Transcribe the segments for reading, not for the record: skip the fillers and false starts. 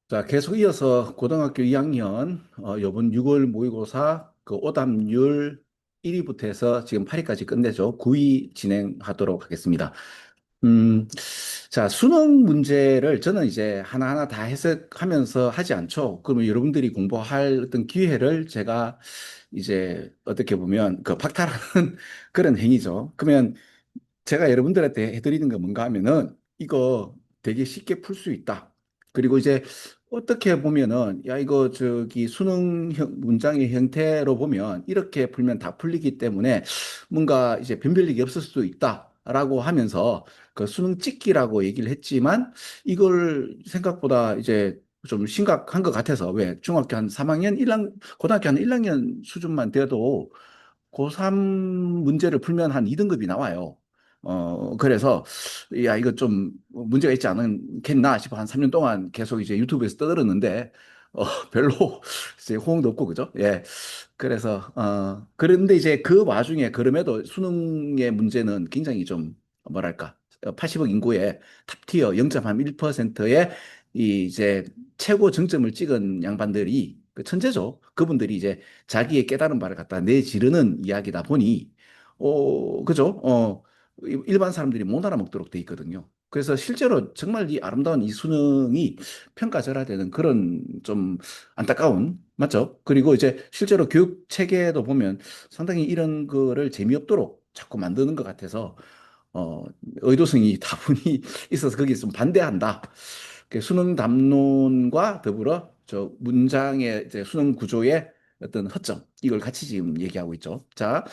자, 계속 이어서 고등학교 2학년, 요번 6월 모의고사 그 오답률 1위부터 해서 지금 8위까지 끝내죠. 9위 진행하도록 하겠습니다. 음, 자, 수능 문제를 저는 이제 하나하나 다 해석하면서 하지 않죠. 그러면 여러분들이 공부할 어떤 기회를 제가 이제 어떻게 보면 그 박탈하는 그런 행위죠. 그러면 제가 여러분들한테 해드리는 건 뭔가 하면은 이거 되게 쉽게 풀 수 있다. 그리고 이제 어떻게 보면은 야 이거 저기 수능 문장의 형태로 보면 이렇게 풀면 다 풀리기 때문에 뭔가 이제 변별력이 없을 수도 있다라고 하면서 그 수능 찍기라고 얘기를 했지만 이걸 생각보다 이제 좀 심각한 것 같아서 왜 중학교 한 3학년 1학 고등학교 한 1학년 수준만 돼도 고3 문제를 풀면 한 2등급이 나와요. 그래서, 야, 이거 좀 문제가 있지 않겠나 싶어 한 3년 동안 계속 이제 유튜브에서 떠들었는데, 별로 이제 호응도 없고, 그죠? 예. 그래서, 그런데 이제 그 와중에 그럼에도 수능의 문제는 굉장히 좀, 뭐랄까, 80억 인구의 탑티어 0.1%의 이 이제 최고 정점을 찍은 양반들이 그 천재죠. 그분들이 이제 자기의 깨달은 바를 갖다 내지르는 이야기다 보니, 그죠? 일반 사람들이 못 알아먹도록 돼 있거든요. 그래서 실제로 정말 이 아름다운 이 수능이 평가절하되는 그런 좀 안타까운, 맞죠? 그리고 이제 실제로 교육 체계도 보면 상당히 이런 거를 재미없도록 자꾸 만드는 것 같아서, 어, 의도성이 다분히 있어서 거기에 좀 반대한다. 수능 담론과 더불어 저 문장의 이제 수능 구조의 어떤 허점, 이걸 같이 지금 얘기하고 있죠. 자,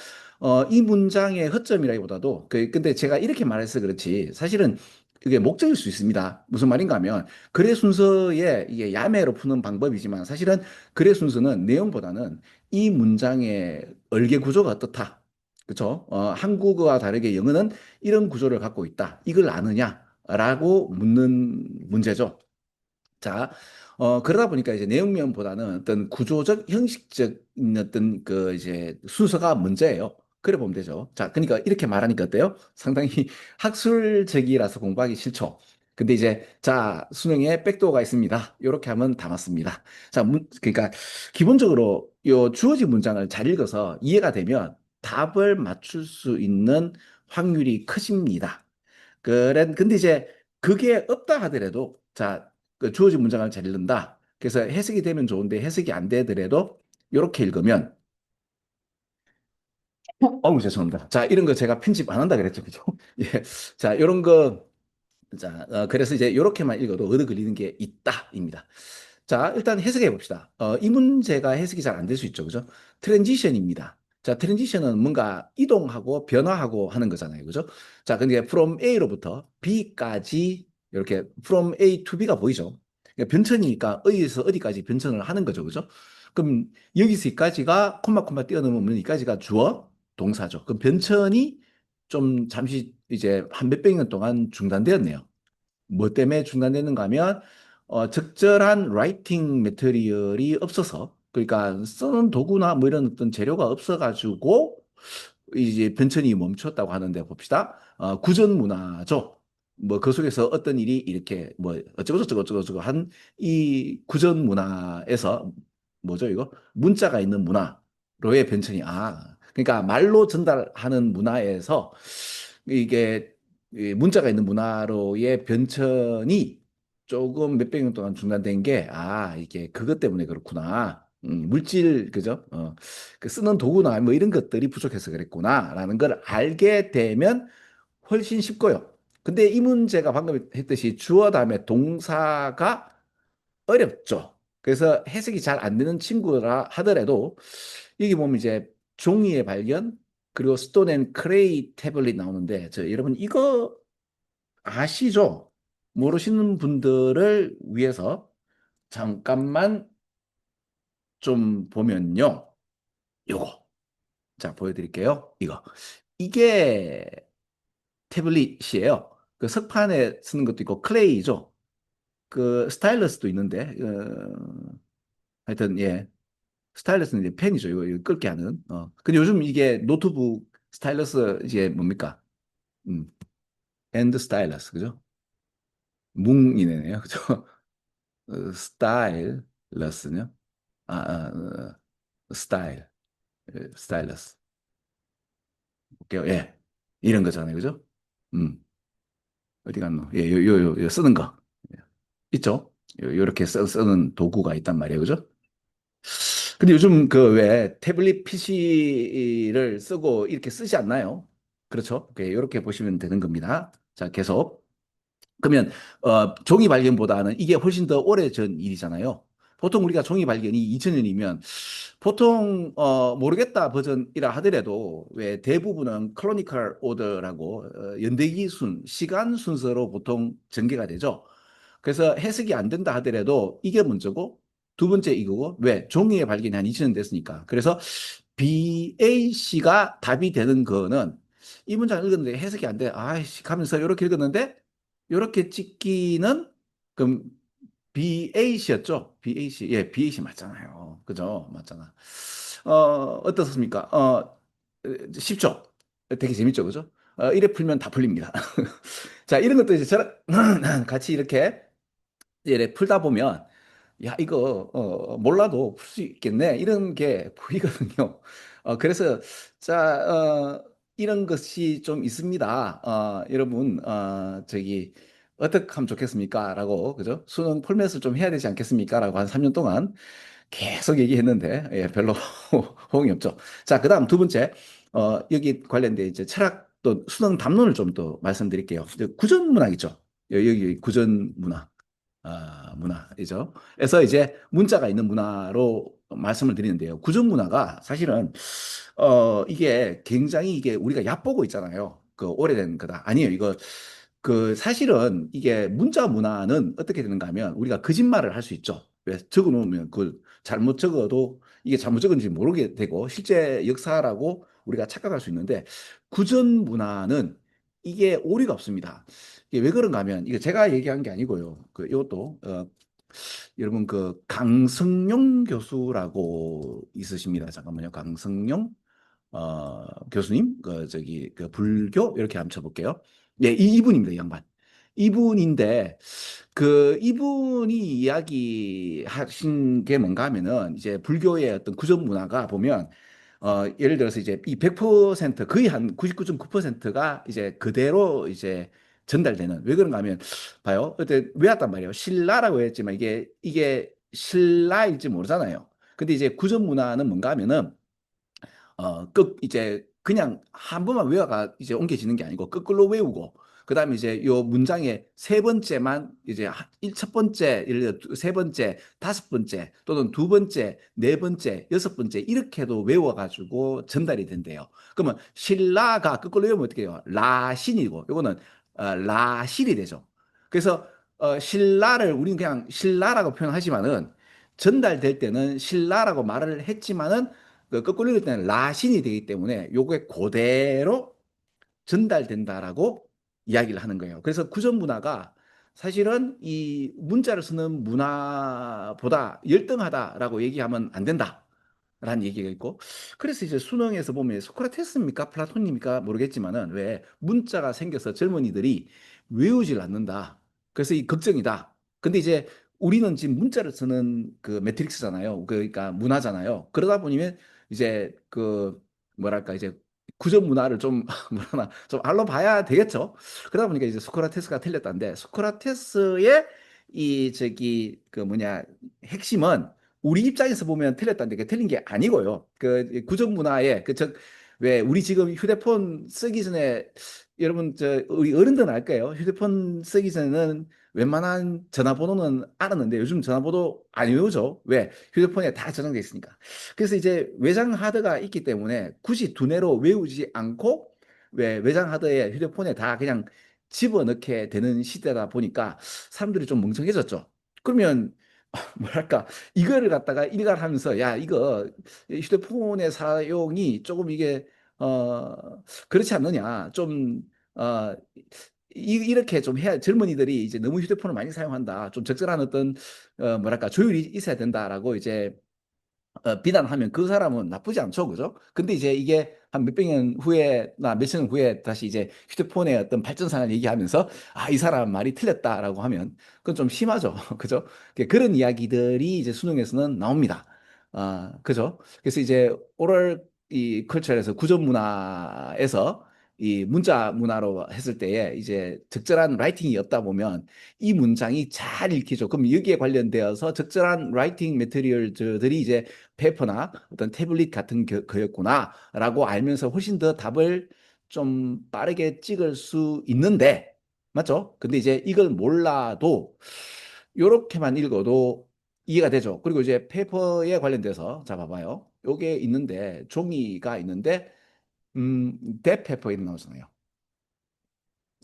이 문장의 허점이라기보다도, 근데 제가 이렇게 말해서 그렇지, 사실은 이게 목적일 수 있습니다. 무슨 말인가 하면, 글의 순서에 이게 야매로 푸는 방법이지만, 사실은 글의 순서는 내용보다는 이 문장의 얼개 구조가 어떻다. 그렇죠? 한국어와 다르게 영어는 이런 구조를 갖고 있다. 이걸 아느냐라고 묻는 문제죠. 자, 그러다 보니까 이제 내용면보다는 어떤 구조적, 형식적 어떤 그 이제 순서가 문제예요. 그래 보면 되죠. 자, 그러니까 이렇게 말하니까 어때요? 상당히 학술적이라서 공부하기 싫죠. 근데 이제 자, 수능에 백도어가 있습니다. 이렇게 하면 다 맞습니다. 자, 그러니까 기본적으로 요 주어진 문장을 잘 읽어서 이해가 되면 답을 맞출 수 있는 확률이 커집니다. 근데 이제 그게 없다 하더라도, 자, 그 주어진 문장을 잘 읽는다. 그래서 해석이 되면 좋은데 해석이 안 되더라도 이렇게 읽으면, 어우, 죄송합니다. 자, 이런 거 제가 편집 안 한다 그랬죠. 그죠? 예. 자, 이런 거, 자, 그래서 이제 이렇게만 읽어도 얻어 걸리는 게 있다입니다. 자, 일단 해석해 봅시다. 이 문제가 해석이 잘 안 될 수 있죠. 그죠? 트랜지션입니다. 자, 트랜지션은 뭔가 이동하고 변화하고 하는 거잖아요. 그죠? 자, 근데 from A로부터 B까지 이렇게 from A to B가 보이죠? 그러니까 변천이니까 어디에서 어디까지 변천을 하는 거죠. 그죠? 그럼 여기서 여기까지가 콤마 띄어넣으면 여기까지가 주어 동사죠. 그럼 변천이 좀 잠시 이제 한 몇백 년 동안 중단되었네요. 뭐 때문에 중단되는가 하면 적절한 라이팅 매테리얼이 없어서, 그러니까 쓰는 도구나 뭐 이런 어떤 재료가 없어가지고 이제 변천이 멈췄다고 하는데 봅시다. 구전 문화죠. 뭐 그 속에서 어떤 일이 이렇게 뭐 어쩌고저쩌고 한 이 구전 문화에서 뭐죠 이거 문자가 있는 문화로의 변천이, 그러니까 말로 전달하는 문화에서 이게 이 문자가 있는 문화로의 변천이 조금 몇백 년 동안 중단된 게, 이게 그것 때문에 그렇구나. 물질, 그죠? 그 쓰는 도구나 뭐 이런 것들이 부족해서 그랬구나라는 걸 알게 되면 훨씬 쉽고요. 근데 이 문제가 방금 했듯이 주어 다음에 동사가 어렵죠. 그래서 해석이 잘 안 되는 친구라 하더라도 여기 보면 이제 종이의 발견 그리고 스톤 앤 크레이 태블릿 나오는데, 여러분 이거 아시죠? 모르시는 분들을 위해서 잠깐만 좀 보면요. 요거. 자, 보여드릴게요. 이게 태블릿이에요. 그 석판에 쓰는 것도 있고, 클레이죠. 그 스타일러스도 있는데, 하여튼, 예. 스타일러스는 이제 펜이죠. 이거 긁게 하는. 근데 요즘 이게 노트북 스타일러스 이제 뭡니까? 음, 핸드 스타일러스, 그죠? 뭉이네요. 그죠? 스타일러스요? 스타일, 스타일러스. 볼게요. 예. 이런 거잖아요. 그죠? 음, 어디 갔노? 예, 요 쓰는 거. 예. 있죠? 요렇게 쓰는 도구가 있단 말이에요. 그죠? 근데 요즘 그 왜 태블릿 PC를 쓰고 이렇게 쓰지 않나요? 그렇죠? 이렇게 보시면 되는 겁니다. 자, 계속. 그러면 종이 발견보다는 이게 훨씬 더 오래전 일이잖아요. 보통 우리가 종이 발견이 2000년이면 보통 모르겠다 버전이라 하더라도 왜 대부분은 클로니컬 오더라고 연대기 시간 순서로 보통 전개가 되죠. 그래서 해석이 안 된다 하더라도 이게 먼저고 두 번째 이거고 왜 종이의 발견이 한 2000년 됐으니까. 그래서 BAC가 답이 되는 거는 이 문장 읽었는데 해석이 안 돼. 아이씨 하면서 이렇게 읽었는데 이렇게 찍기는 그럼 BAC였죠? BAC. 예, BAC 맞잖아요. 그죠? 맞잖아. 어떻습니까? 쉽죠? 되게 재밌죠? 그죠? 이래 풀면 다 풀립니다. 자, 이런 것도 이제 저랑 같이 이렇게 이래 풀다 보면 야, 이거, 몰라도 풀 수 있겠네. 이런 게 보이거든요. 그래서, 자, 이런 것이 좀 있습니다. 여러분, 어떻게 하면 좋겠습니까? 라고, 그죠? 수능 포맷을 좀 해야 되지 않겠습니까? 라고 한 3년 동안 계속 얘기했는데, 예, 별로 호응이 없죠. 자, 그 다음 두 번째, 여기 관련된 이제 철학 또 수능 담론을 좀 더 말씀드릴게요. 구전 문학 있죠? 여기 구전 문학. 문화이죠. 그래서 이제 문자가 있는 문화로 말씀을 드리는데요. 구전 문화가 사실은 이게 굉장히 이게 우리가 얕보고 있잖아요. 그 오래된 거다. 아니에요. 이거 그 사실은 이게 문자 문화는 어떻게 되는가 하면 우리가 거짓말을 할 수 있죠. 왜 적어 놓으면 그 잘못 적어도 이게 잘못 적은지 모르게 되고 실제 역사라고 우리가 착각할 수 있는데 구전 문화는 이게 오류가 없습니다. 이게 왜 그런가 하면 이거 제가 얘기한 게 아니고요. 그 이것도 여러분 그 강성용 교수라고 있으십니다. 잠깐만요. 강성용 교수님 그 저기 그 불교 이렇게 한번 쳐볼게요. 예, 이분입니다. 이 양반. 이분인데 그 이분이 이야기하신 게 뭔가 하면은 이제 불교의 어떤 구전 문화가 보면 예를 들어서 이제 이 100% 거의 한 99.9%가 이제 그대로 이제 전달되는 왜 그런가 하면 봐요. 그때 외웠단 말이에요. 신라라고 했지만 이게 신라일지 모르잖아요. 근데 이제 구전 문화는 뭔가 하면은 이제 그냥 한 번만 외워가 이제 옮겨지는 게 아니고 거꾸로 외우고 그다음에 이제 요 문장의 세 번째만 이제 첫 번째, 예를 들어 세 번째, 다섯 번째 또는 두 번째, 네 번째, 여섯 번째 이렇게도 외워가지고 전달이 된대요. 그러면 신라가 거꾸로 외우면 어떻게 해요? 라신이고 요거는 라실이 되죠. 그래서 신라를 우리는 그냥 신라라고 표현하지만은 전달될 때는 신라라고 말을 했지만은 그 거꾸로 읽을 때는 라신이 되기 때문에 요게 그대로 전달된다라고 이야기를 하는 거예요. 그래서 구전 문화가 사실은 이 문자를 쓰는 문화보다 열등하다라고 얘기하면 안 된다. 라는 얘기가 있고 그래서 이제 수능에서 보면 소크라테스입니까 플라톤입니까 모르겠지만은 왜 문자가 생겨서 젊은이들이 외우질 않는다 그래서 이 걱정이다 근데 이제 우리는 지금 문자를 쓰는 그 매트릭스잖아요 그러니까 문화잖아요 그러다 보면 이제 그 뭐랄까 이제 구전 문화를 좀 뭐라나 좀 알아봐야 되겠죠 그러다 보니까 이제 소크라테스가 틀렸다는데 소크라테스의 이 저기 그 뭐냐 핵심은 우리 입장에서 보면 틀렸다는데 그게 틀린 게 아니고요. 그 구정 문화에 왜 우리 지금 휴대폰 쓰기 전에 여러분 우리 어른들은 알 거예요. 휴대폰 쓰기 전에는 웬만한 전화번호는 알았는데 요즘 전화번호 안 외우죠. 왜? 휴대폰에 다 저장돼 있으니까. 그래서 이제 외장 하드가 있기 때문에 굳이 두뇌로 외우지 않고 왜 외장 하드에 휴대폰에 다 그냥 집어넣게 되는 시대다 보니까 사람들이 좀 멍청해졌죠. 그러면 뭐랄까 이거를 갖다가 일관하면서 야 이거 휴대폰의 사용이 조금 이게 그렇지 않느냐 좀 이렇게 좀 해야 젊은이들이 이제 너무 휴대폰을 많이 사용한다 좀 적절한 어떤 뭐랄까 조율이 있어야 된다라고 이제 비난하면 그 사람은 나쁘지 않죠 그죠 근데 이제 이게 한 몇백 년 후에, 나 몇천 년 후에 다시 이제 휴대폰의 어떤 발전상을 얘기하면서, 아, 이 사람 말이 틀렸다라고 하면, 그건 좀 심하죠. 그죠? 그런 이야기들이 이제 수능에서는 나옵니다. 아, 그죠? 그래서 이제 오럴 이 컬처에서 구전 문화에서 이 문자 문화로 했을 때에 이제 적절한 라이팅이 없다 보면 이 문장이 잘 읽히죠. 그럼 여기에 관련되어서 적절한 라이팅 매테리얼들이 이제 페이퍼나 어떤 태블릿 같은 거였구나라고 알면서 훨씬 더 답을 좀 빠르게 찍을 수 있는데, 맞죠? 근데 이제 이걸 몰라도 요렇게만 읽어도 이해가 되죠. 그리고 이제 페이퍼에 관련돼서 자 봐봐요. 요게 있는데 종이가 있는데 that paper 이렇게 나오잖아요.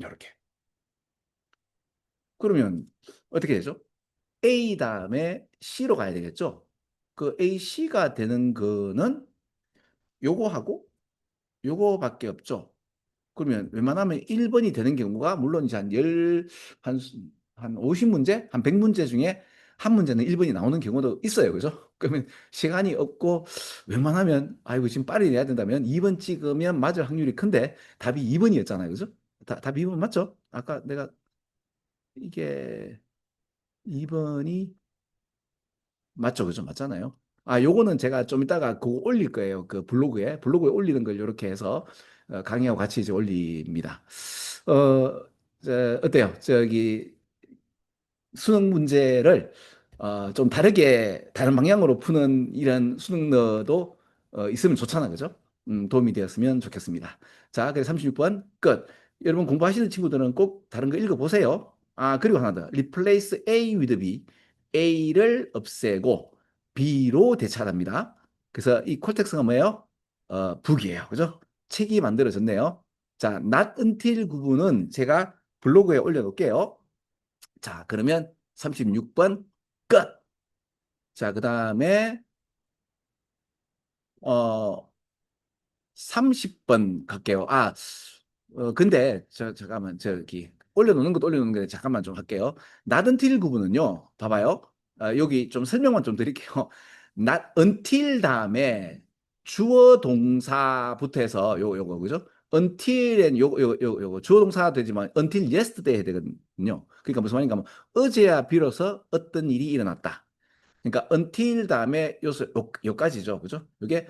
요렇게. 그러면 어떻게 되죠? A 다음에 C로 가야 되겠죠? 그 AC가 되는 거는 요거하고 요거밖에 없죠. 그러면 웬만하면 1번이 되는 경우가 물론 이제 한, 한 50문제, 한 100문제 중에 한 문제는 1번이 나오는 경우도 있어요. 그죠? 그러면 시간이 없고 웬만하면 아이고 지금 빨리 내야 된다면 2번 찍으면 맞을 확률이 큰데 답이 2번이었잖아요. 그죠? 답이 2번 맞죠? 아까 내가 이게 2번이 맞죠, 그죠? 맞잖아요. 아, 요거는 제가 좀 이따가 그거 올릴 거예요. 그 블로그에 올리는 걸 이렇게 해서 강의하고 같이 이제 올립니다. 어때요? 저기 수능 문제를 좀 다르게 다른 방향으로 푸는 이런 수능너도 있으면 좋잖아, 그죠? 도움이 되었으면 좋겠습니다. 자, 그래서 36번 끝. 여러분 공부하시는 친구들은 꼭 다른 거 읽어보세요. 아, 그리고 하나 더. Replace A with B. A를 없애고 B로 대체합니다. 그래서 이 콜텍스가 뭐예요? 북이에요. 그죠? 책이 만들어졌네요. 자, not until 구분은 제가 블로그에 올려놓을게요. 자, 그러면 36번 끝. 자, 그 다음에 어 30번 갈게요. 아, 근데 잠깐만 저기 올려놓는 것도 올려놓는 게 잠깐만 좀 할게요. not until 구분은요. 봐봐요. 여기 좀 설명만 좀 드릴게요. not until 다음에 주어 동사부터 해서 요거 그죠? until은 요거 주어 동사가 되지만 until yesterday 해야 되거든요. 그러니까 무슨 말인가 하면 어제야 비로소 어떤 일이 일어났다. 그러니까 until 다음에 요까지죠. 그죠? 이게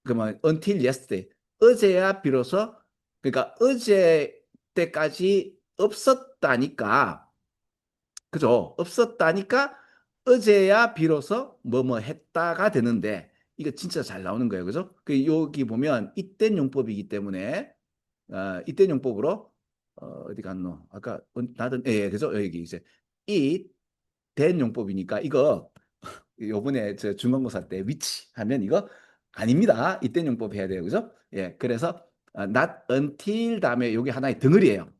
그러면 until yesterday. 어제야 비로소 그러니까 어제 때까지 없었다니까. 그죠? 없었다니까 어제야 비로소 뭐뭐 했다가 되는데 이거 진짜 잘 나오는 거예요. 그죠? 그 여기 보면 이땐 용법이기 때문에 이땐 용법으로 어디 갔노? 아까 나든 그죠? 여기 이제 이된 용법이니까 이거 요번에 저 중간고사 때 위치 하면 이거 아닙니다. 이땐 용법 해야 돼요. 그죠? 예. 그래서 not until 다음에 요게 하나의 덩어리예요.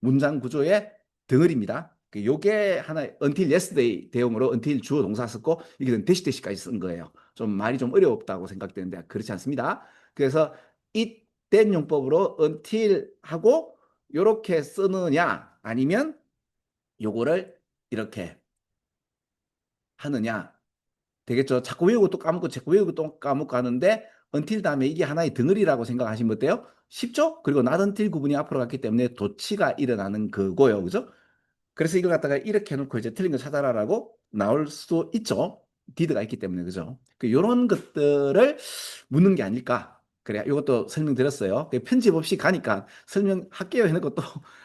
문장 구조의 덩어리입니다. 요게 하나의 until yesterday 대용으로 until 주어 동사 썼고 이게 대시대시까지 쓴 거예요. 좀 말이 좀 어렵다고 생각되는데 그렇지 않습니다. 그래서 이땐 용법으로 until 하고 요렇게 쓰느냐 아니면 요거를 이렇게 하느냐 되겠죠. 자꾸 외우고 또 까먹고 자꾸 외우고 또 까먹고 하는데 until 다음에 이게 하나의 덩어리라고 생각하시면 어때요? 쉽죠? 그리고 not until 구분이 앞으로 갔기 때문에 도치가 일어나는 그거예요. 그죠? 그래서 이걸 갖다가 이렇게 해놓고 이제 틀린 거 찾아라라고 나올 수도 있죠. did가 있기 때문에 그죠? 이런 것들을 묻는 게 아닐까. 그래, 이것도 설명드렸어요. 편집 없이 가니까 설명할게요 해놓고 또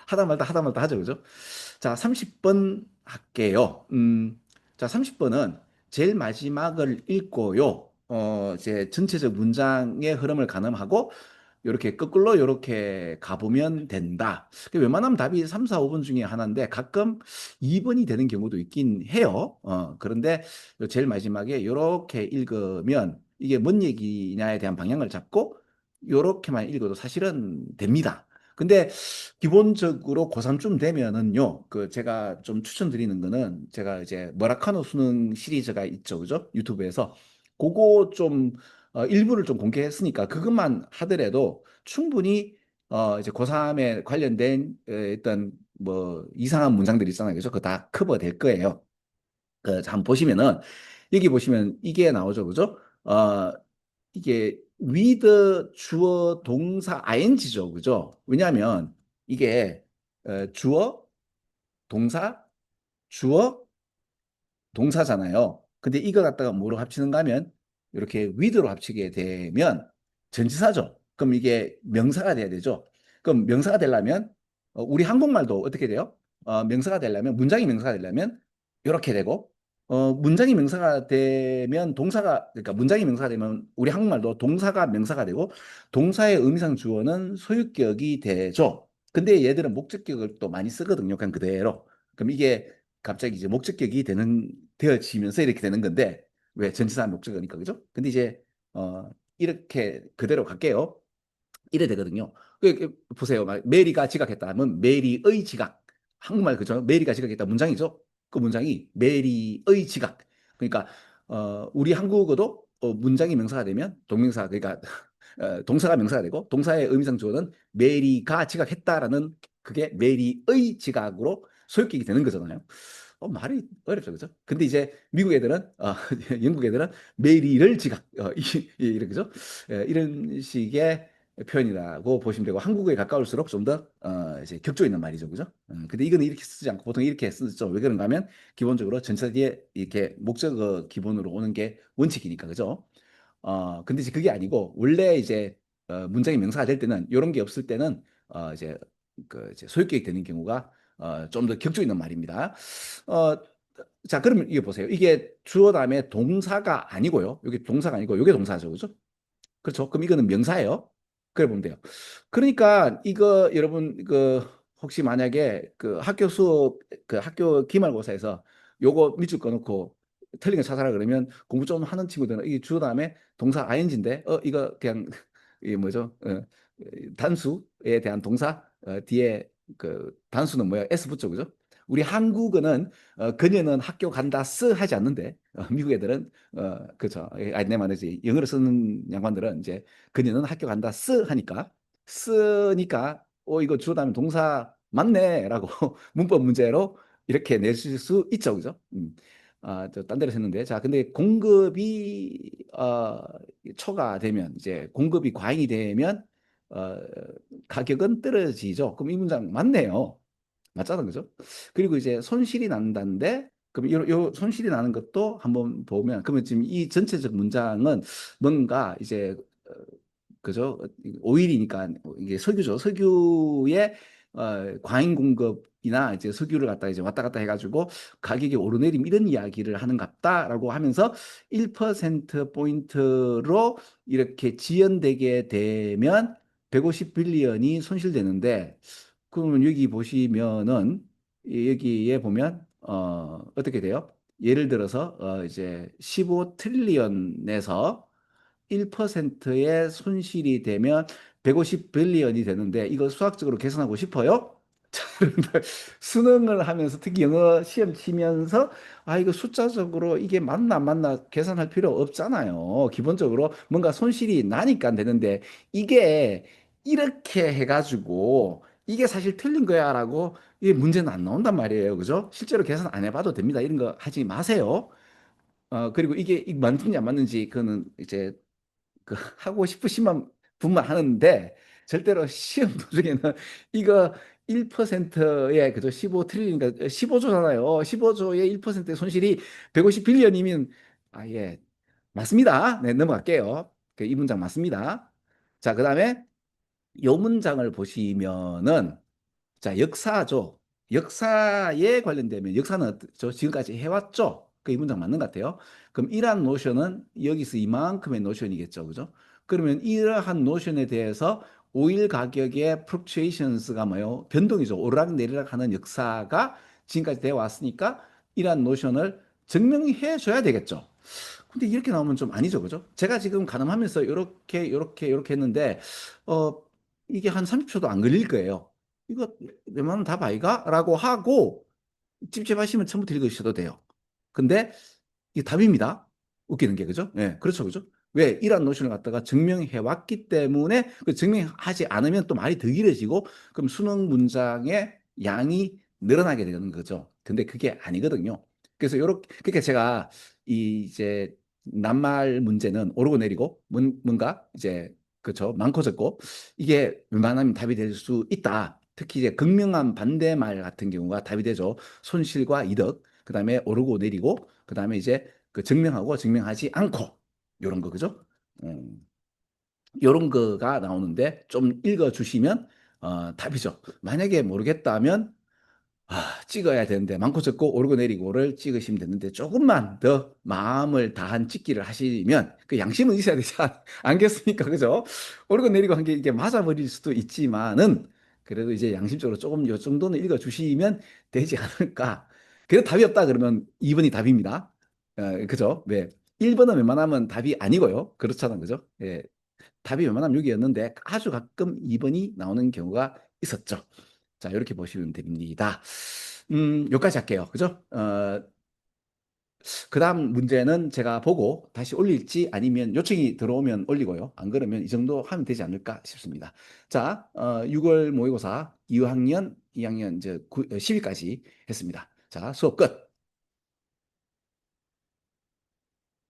하다 말다 하죠. 그죠? 자, 30번 할게요. 자, 30번은 제일 마지막을 읽고요. 이제 전체적 문장의 흐름을 가늠하고 이렇게 거꾸로 이렇게 가보면 된다. 웬만하면 답이 3, 4, 5번 중에 하나인데 가끔 2번이 되는 경우도 있긴 해요. 그런데 제일 마지막에 이렇게 읽으면 이게 뭔 얘기냐에 대한 방향을 잡고 이렇게만 읽어도 사실은 됩니다. 근데 기본적으로 고3쯤 되면은요, 제가 좀 추천드리는 거는 제가 이제 머라카노 수능 시리즈가 있죠. 그죠? 유튜브에서. 그거 좀 일부를 좀 공개했으니까 그것만 하더라도 충분히 이제 고3에 관련된 어떤 뭐 이상한 문장들 있잖아요. 그죠? 그거 다 커버 될 거예요. 한번 보시면은 여기 보시면 이게 나오죠. 그죠? 이게 with 주어 동사 ing죠. 그죠? 왜냐하면 이게 주어, 동사, 주어, 동사잖아요. 근데 이거 갖다가 뭐로 합치는가 하면 이렇게 with로 합치게 되면 전치사죠. 그럼 이게 명사가 돼야 되죠. 그럼 명사가 되려면 우리 한국말도 어떻게 돼요? 명사가 되려면 문장이 명사가 되려면 이렇게 되고 문장이 명사가 되면 동사가 그러니까 문장이 명사가 되면 우리 한국말도 동사가 명사가 되고 동사의 의미상 주어는 소유격이 되죠. 근데 얘들은 목적격을 또 많이 쓰거든요. 그냥 그대로. 그럼 이게 갑자기 이제 목적격이 되어지면서 이렇게 되는 건데 왜 전치사 목적어니까 그죠? 근데 이제 이렇게 그대로 갈게요. 이래 되거든요. 보세요. 메리가 지각했다 하면 메리의 지각. 한국말 그죠? 메리가 지각했다 문장이죠. 그 문장이 메리의 지각. 그러니까 우리 한국어도 문장이 명사가 되면 동명사 그러니까 동사가 명사가 되고 동사의 의미상 주어는 메리가 지각했다라는 그게 메리의 지각으로 소유격이 되는 거잖아요. 말이 어렵죠, 그죠? 근데 이제 미국 애들은, 영국 애들은 메리를 지각, 이렇게, 그죠? 이런 식의 표현이라고 보시면 되고, 한국어에 가까울수록 좀 더, 이제 격조 있는 말이죠, 그죠? 근데 이거는 이렇게 쓰지 않고 보통 이렇게 쓰죠. 왜 그런가 하면, 기본적으로 전치사 뒤에 이렇게 목적어 기본으로 오는 게 원칙이니까, 그죠? 근데 이제 그게 아니고, 원래 이제, 문장이 명사가 될 때는, 이런 게 없을 때는, 이제, 이제 소유격이 되는 경우가, 좀 더 격조 있는 말입니다. 어, 자, 그러면 이게 보세요. 이게 주어 다음에 동사가 아니고요. 여기 동사가 아니고, 이게 동사죠. 그죠? 그렇죠. 그럼 이거는 명사예요. 그래 보면 돼요. 그러니까 이거 여러분 혹시 만약에 그 학교 수업 그 학교 기말고사에서 요거 밑줄 꺼놓고 틀린 거 찾아라 그러면 공부 좀 하는 친구들은 이게 주어 다음에 동사 ing인데 이거 그냥 이게 뭐죠? 단수에 대한 동사 뒤에 그 단수는 뭐야? s 붙죠, 그죠? 우리 한국어는 그녀는 학교 간다 쓰 하지 않는데 미국 애들은 그죠? 내 말이지 영어로 쓰는 양반들은 이제 그녀는 학교 간다 쓰 하니까 쓰니까 이거 주어 다음에 동사 맞네라고 문법 문제로 이렇게 내실 수 있죠, 그죠? 저딴 데로 했는데 자 근데 공급이 초과되면 이제 공급이 과잉이 되면 어, 가격은 떨어지죠. 그럼 이 문장 맞네요. 맞잖아, 그죠? 그리고 이제 손실이 난다는데, 그럼 요 손실이 나는 것도 한번 보면, 그러면 지금 이 전체적 문장은 뭔가 이제, 그죠? 오일이니까 이게 석유죠. 석유의 과잉 공급이나 이제 석유를 갖다 이제 왔다 갔다 해가지고 가격이 오르내림 이런 이야기를 하는 같다라고 하면서 1%포인트로 이렇게 지연되게 되면 150 빌리언이 손실되는데, 그러면 여기 보시면은 여기에 보면 어떻게 돼요? 예를 들어서 이제 15 트릴리언에서 1%의 손실이 되면 150 빌리언이 되는데 이거 수학적으로 계산하고 싶어요? 자, 여러분들 수능을 하면서 특히 영어 시험 치면서 이거 숫자적으로 이게 맞나 안 맞나 계산할 필요 없잖아요. 기본적으로 뭔가 손실이 나니까 되는데 이게 이렇게 해가지고 이게 사실 틀린 거야라고 이 문제는 안 나온단 말이에요. 그죠? 실제로 계산 안 해봐도 됩니다. 이런 거 하지 마세요. 그리고 이게 맞는지 안 맞는지 그거는 이제 하고 싶으시면 분만 하는데 절대로 시험 도중에는 이거 1%의 그죠 15 트릴리언이니까 15조잖아요. 15조의 1%의 손실이 150 빌리언이면 예. 맞습니다. 네, 넘어갈게요. 이 문장 맞습니다. 자, 그다음에 요 문장을 보시면은 자, 역사죠. 역사에 관련되면 역사는 저 지금까지 해왔죠. 그 이 문장 맞는 것 같아요. 그럼 이러한 노션은 여기서 이만큼의 노션이겠죠. 그죠? 그러면 이러한 노션에 대해서 오일 가격의 fluctuations가 뭐예요? 변동이죠. 오르락내리락 하는 역사가 지금까지 되어 왔으니까 이러한 노션을 증명해 줘야 되겠죠. 근데 이렇게 나오면 좀 아니죠. 그죠? 제가 지금 가늠하면서 이렇게 했는데 어 이게 한 30초도 안 걸릴 거예요. 이거 웬만하면 답 아이가? 라고 하고 찝찝하시면 처음부터 읽으셔도 돼요. 근데 이게 답입니다. 웃기는 게 그죠? 예, 그렇죠, 그죠? 왜 이런 노션을 갖다가 증명해 왔기 때문에 그 증명하지 않으면 또 말이 더 길어지고 그럼 수능 문장의 양이 늘어나게 되는 거죠. 근데 그게 아니거든요. 그래서 요렇게 그러니까 제가 이 이제 낱말 문제는 오르고 내리고 뭔가 이제 그렇죠. 많고 적고 이게 웬만하면 답이 될 수 있다. 특히 이제 극명한 반대말 같은 경우가 답이 되죠. 손실과 이득, 그다음에 오르고 내리고, 그다음에 이제 그 증명하고 증명하지 않고 요런 거 그죠? 음, 요런 거가 나오는데 좀 읽어 주시면 답이죠. 만약에 모르겠다면 찍어야 되는데 많고 적고 오르고 내리고를 찍으시면 되는데 조금만 더 마음을 다한 찍기를 하시면 그 양심은 있어야 되지 않겠습니까? 그죠? 오르고 내리고 한 게 이게 맞아버릴 수도 있지만은 그래도 이제 양심적으로 조금 요 정도는 읽어주시면 되지 않을까. 그래도 답이 없다 그러면 2번이 답입니다. 그죠? 네. 1번은 웬만하면 답이 아니고요. 그렇잖아. 그죠? 예. 답이 웬만하면 6이었는데 아주 가끔 2번이 나오는 경우가 있었죠. 자, 이렇게 보시면 됩니다. 여기까지 할게요. 그죠? 그 다음 문제는 제가 보고 다시 올릴지 아니면 요청이 들어오면 올리고요. 안 그러면 이 정도 하면 되지 않을까 싶습니다. 자, 6월 모의고사 2학년, 2학년 이제 10일까지 했습니다. 자, 수업 끝.